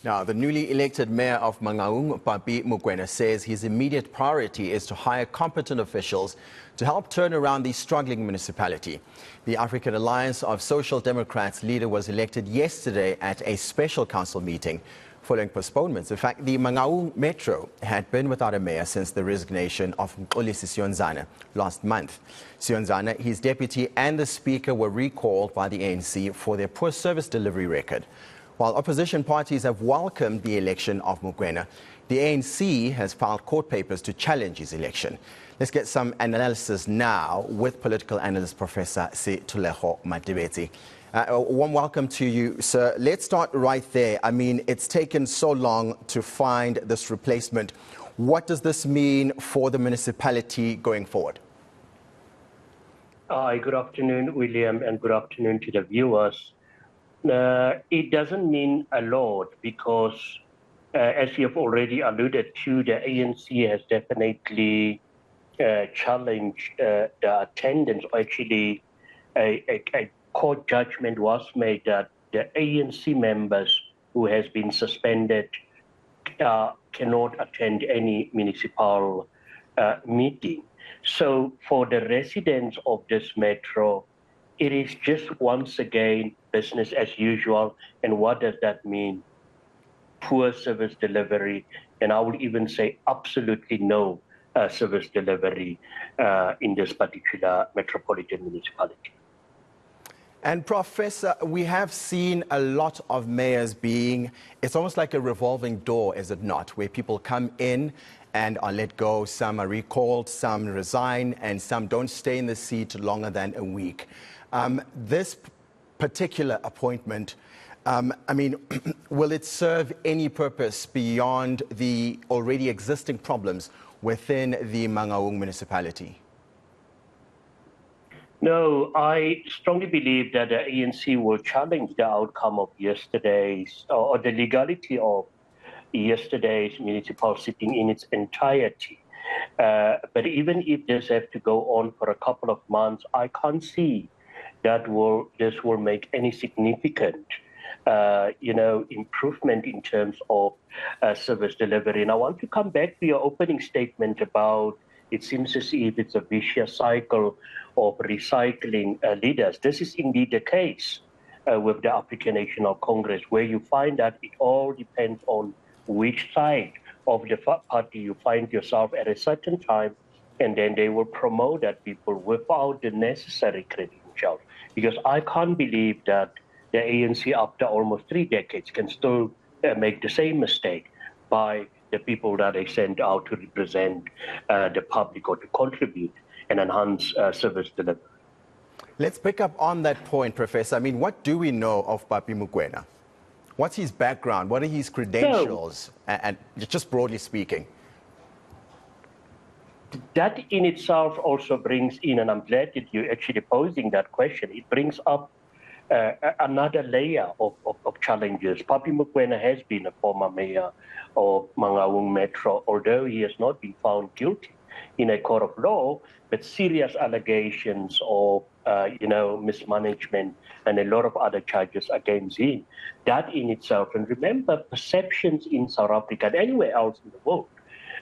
Now, the newly elected mayor of Mangaung, Pappie Mokoena, says his immediate priority is to hire competent officials to help turn around the struggling municipality. The African Alliance of Social Democrats leader was elected yesterday at a special council meeting following postponements. In fact, the Mangaung Metro had been without a mayor since the resignation of Sethulego last month. Sethulego, his deputy and the speaker were recalled by the ANC for their poor service delivery record. While opposition parties have welcomed the election of Mokoena, the ANC has filed court papers to challenge his election. Let's get some analysis now with political analyst Professor Sethulego Matebesi. A warm welcome to you, sir. Let's start right there. I mean, it's taken so long to find this replacement. What does this mean for the municipality going forward? Hi, good afternoon, William, and good afternoon to the viewers. It doesn't mean a lot because, as you have already alluded to, the ANC has definitely challenged the attendance. Actually, a court judgment was made that the ANC members who has been suspended cannot attend any municipal meeting. So for the residents of this metro, it is just once again business as usual. And what does that mean? Poor service delivery, and I would even say absolutely no service delivery in this particular metropolitan municipality. And Professor, we have seen a lot of mayors it's almost like a revolving door, is it not, where people come in and are let go, some are recalled, some resign, and some don't stay in the seat longer than a week. This particular appointment, I mean, will it serve any purpose beyond the already existing problems within the Mangaung municipality? No, I strongly believe that the ANC will challenge the outcome of yesterday's, or the legality of yesterday's municipal sitting in its entirety. But even if this has to go on for a couple of months, I can't see that this will make any significant, improvement in terms of service delivery. And I want to come back to your opening statement about it seems as if it's a vicious cycle of recycling leaders. This is indeed the case with the African National Congress, where you find that it all depends on which side of the party you find yourself at a certain time, and then they will promote that people without the necessary credentials. Because I can't believe that the ANC, after almost 3 decades, can still make the same mistake by the people that they send out to represent the public or to contribute and enhance service delivery. Let's pick up on that point, Professor. I mean, what do we know of Pappie Mokoena? What's his background? What are his credentials? And just broadly speaking. That in itself also brings in, and I'm glad that you're actually posing that question, it brings up another layer of challenges. Pappie Mokoena has been a former mayor of Mangaung Metro, although he has not been found guilty in a court of law, but serious allegations of mismanagement and a lot of other charges against him. That in itself, and remember, perceptions in South Africa and anywhere else in the world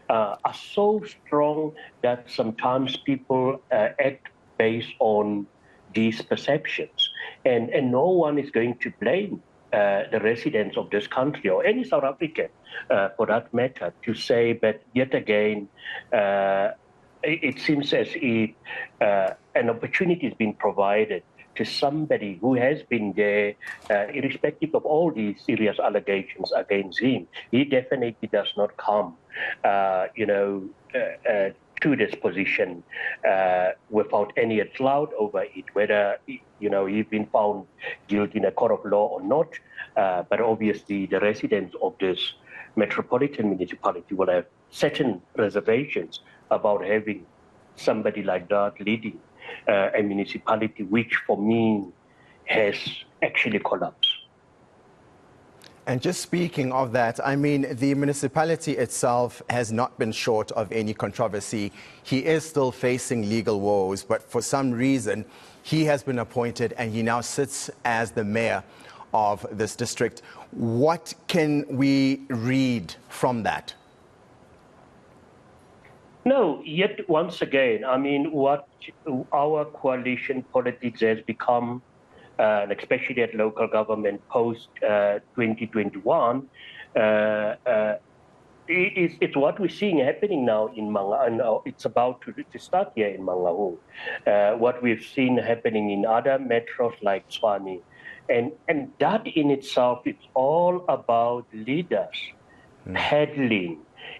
are so strong that sometimes people act based on these perceptions. And no one is going to blame the residents of this country or any South African, for that matter, to say that yet again, it seems as if an opportunity has been provided to somebody who has been there, irrespective of all these serious allegations against him. He definitely does not come, to this position without any cloud over it, whether he's been found guilty in a court of law or not. But obviously, the residents of this metropolitan municipality will have certain reservations about having somebody like that leading a municipality, which for me has actually collapsed. And just speaking of that, I mean, the municipality itself has not been short of any controversy. He is still facing legal woes, but for some reason, he has been appointed and he now sits as the mayor of this district. What can we read from that? No, yet once again, I mean, what our coalition politics has become, and especially at local government post 2021, it's what we're seeing happening now in Mangaung. It's about to start here in Mangaung. What we've seen happening in other metros like Tshwane. And that in itself, it's all about leaders peddling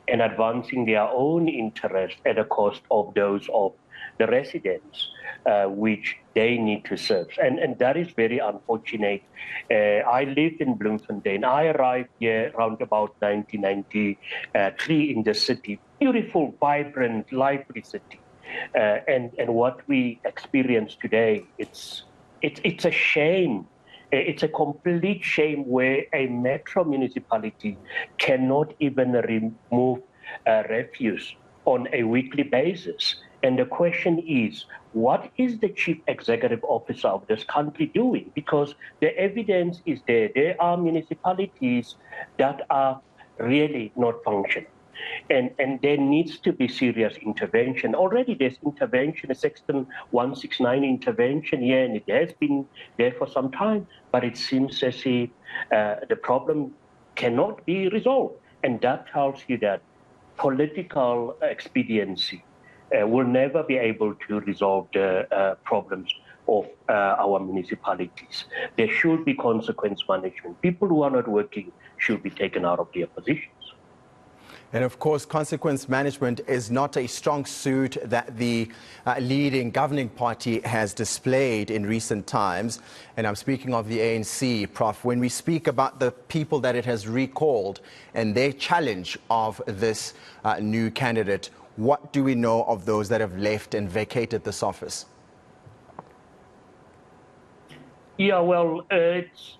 and advancing their own interests at the cost of those of the residents, which they need to serve. And that is very unfortunate. I lived in Bloemfontein. I arrived here around about 1993 in the city. Beautiful, vibrant, lively city. And what we experience today, it's a shame. It's a complete shame where a metro municipality cannot even remove refuse on a weekly basis. And the question is, what is the chief executive officer of this country doing? Because the evidence is there. There are municipalities that are really not functioning. And there needs to be serious intervention. Already there's intervention, a Section 169 intervention here, and it has been there for some time, but it seems as if the problem cannot be resolved. And that tells you that political expediency will never be able to resolve the problems of our municipalities. There should be consequence management. People who are not working should be taken out of their positions. And of course, consequence management is not a strong suit that the leading governing party has displayed in recent times. And I'm speaking of the ANC, Prof. When we speak about the people that it has recalled and their challenge of this new candidate, what do we know of those that have left and vacated this office? Yeah, well, it's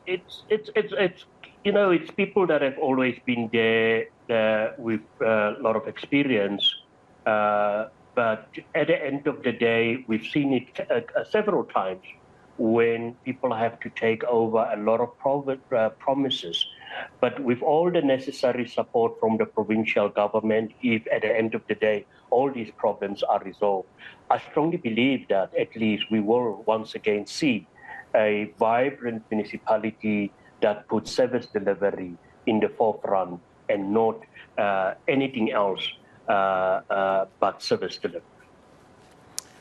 you know, it's people that have always been there with a lot of experience. But at the end of the day, we've seen it several times when people have to take over a lot of promises. But with all the necessary support from the provincial government, if at the end of the day, all these problems are resolved, I strongly believe that at least we will once again see a vibrant municipality that puts service delivery in the forefront and not anything else but service delivery.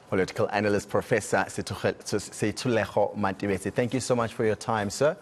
Political analyst Professor Sethulego Matebesi, thank you so much for your time, sir.